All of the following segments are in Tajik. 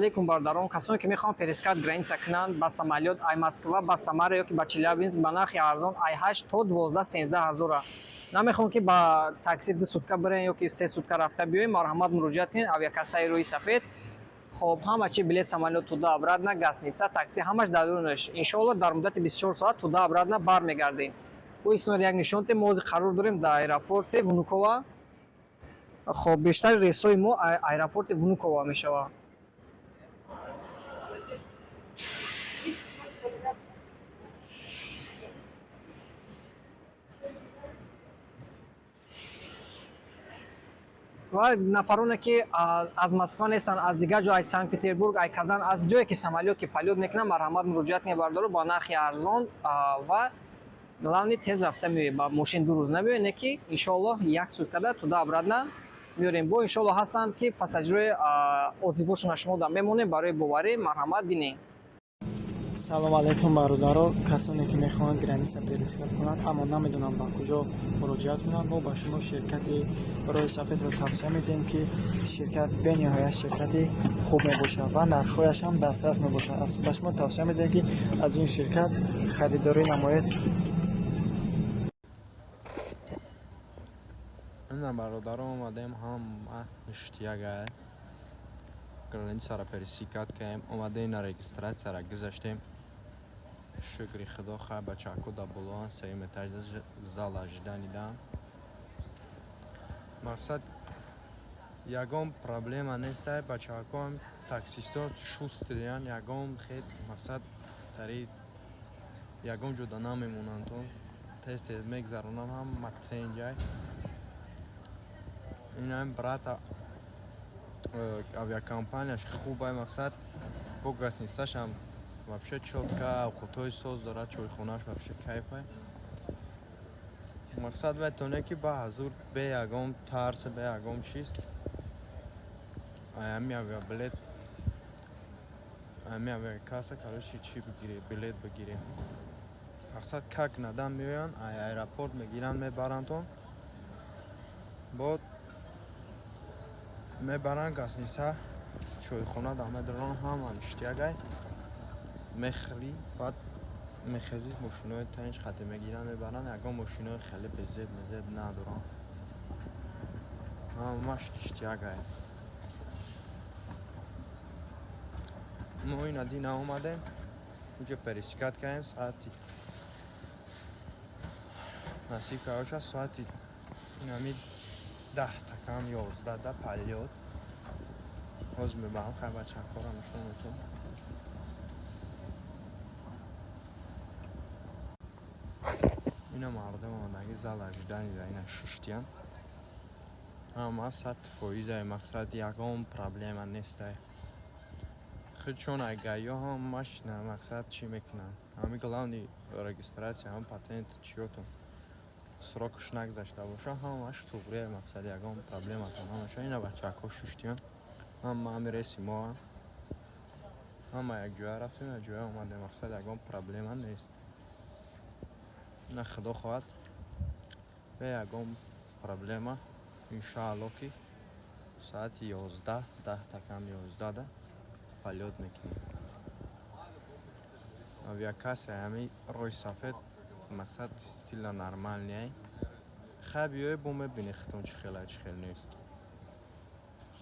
Алейкум бародарон, касоне ки мехоҳанд перескарт граница кунанд ба самолёт ай Москва, ба Самара ё ки ба Челябинск ба нархи арзон ай 8 то 12-13 ҳазора. Намехоҳанд ки ба такси 2 сутка бирен ё ки 3 сутка рафта биёем, марҳамат муроҷиат кунед авиакассаи Рӯи Сафед. Хоб ҳама чи билет самолёт туда обратно, гостиница, такси ҳамаш дар дурунаш. Иншоалло дар муддати 24 соат туда обратно бармегардем. Бо иснор як нишон дем, мо ҳозир қарор дорем дар аэропорти Внуково. Хоб бештари рейсҳои мо аэропорти Внуково мешавад. ва нафароне ки аз Москва нестанд, аз дигар ҷо, аз Санкт-Петербург, аз Казан, аз ҷое ки самолёт ки полёт мекунад, марҳамат муроҷиат кунед бардору ба нархи арзон ва главни тез рафта меоед, ба мошин 2 рӯз намеоед, не ки иншоалло 1 суткада туда обратно меорем. Бо иншоалло ҳастанд ки пассажирои отзывошон шумо да мемонем барои боварӣ, марҳамат бинед. салом алейкум бародаро, касоне ки мехоҳанд граница перескат кунанд аммо намедонанд ба куҷо муроҷиат кунанд, мо ба шумо ширкати Рӯи Сафедро тавсия медиҳем ки ширкат бениҳоят ширкати хуб мебошад ва нархҳояш ҳам дастрас мебошад. Ба шумо тавсия медиҳем ки аз ин ширкат харидорӣ намоед. Ина бародаро омадем ҳама иштияга границаро пересикат кардем, омадем на регистратсияро гузаштем. Шукри худо хай ба чакуда булон сеюм этаж зал ажданидам. Мақсад ягон проблема нестай, бачакам таксисто шустриян, ягон хет мақсад тари ягон ҷуда намемонанд, то тест мегзаронам ҳам матсенҷай. Инам брата авиакомпанияш хубай, мақсад бо гостиницашам вообще чётка, овқатҳои соз дорад, чойхонаш вообще кайфай. Мақсад ветоне ки ба ҳазур бе ягон тарс, бе ягон чиз ами авиабилет, ами авиакасса короче чи бигирем, билет бигирем. Мақсад как надам меоянд, аэропорт мегиранд, мебарандтон, бод мебаранд гостиница, чойхона дамедрон ҳама иштиягай мехли, баъд мехезид мошинои танҷ хати мегиранд, мебаранд, ягон мошинои хеле безеб мезеб надоранд, ҳамаш иштиягай. мо ин адина омадем, инҷо пересикат кардем, соати насиб кароша соати нами 10 такам 11 да полёт. ҳозир мебарам хай бачакора нишон метон. Ина мардум омадаги зал ажданида, ина шиштиян. Ама 100% мақсад ягон проблема нестай. Худ чун айгаё ҳам машина мақсад чӣ мекунанд? Ҳами главни регистратсия, ҳам патент чиётон срокаш нагзашта боша, ҳамаш туғрия, мақсад ягон проблематон намеша. Ина бачаҳко шиштиян, ҳама ҳами реси моам, ҳама якҷоя рафтем, якҷоя омадем, мақсад ягон проблема нест. Ина худо хоҳад бе ягон проблема иншаалло ки соати 11 10 такам 11 да полёт мекунем. Авиакасса ҳами Рӯи Сафед мақсад стила нормальный. Хай биёед бо мебинӣ хитон чӣ хела чӣ хел нест.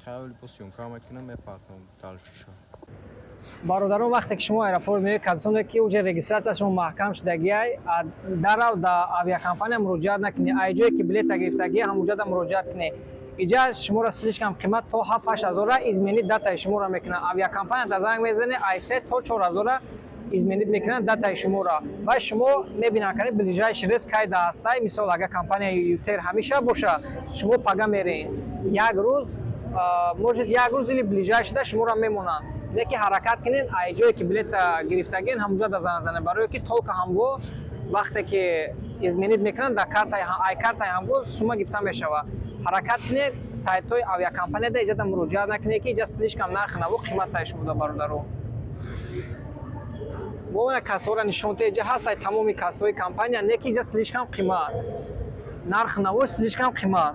Хай бо сёмка мекунам, мепартам далшиша. Бародарон, вақте ки шумо аэропорт меоед, касоне ки уҷа регистратсия шумо маҳкам шудагиай, дарав да авиакомпания муроҷиат накунед. Ай ҷое ки билета гирифтагиа ҳамуҷа да муроҷиат кунед. Иҷа шуморо слишком қимат то 7-8 ҳазора изменид датаи шуморо мекунад. Авиакомпания да занг мезане ай 3 то 4 ҳазора изменид мекунанд датаи шуморо. Ва шумо мебинанд ки ближайши рейс кайда ҳастай. Мисол агар компания Ютер ҳамеша боша, шумо пага мерен. Як рӯз может як рӯз или ближайшида шуморо мемонанд. Не ки ҳаракат кунед, ай ҷое ки билета гирифтагиен ҳамуҷа да занг занед, барое ки толка ҳамво вақте ки изменид мекунанд дар картаи ҳамво сума гирифта мешавад. ҳаракат кунед, сайтҳои авиакомпанияда иҷа да муроҷиат накунед ки иҷа слишком нархи наво қиматаи шумода бародаро. бо ина кассаҳоро нишонта иҷа ҳастай тамоми кассаҳои компания, не ки иҷа слишком қимат. Нархи наво слишком қимат.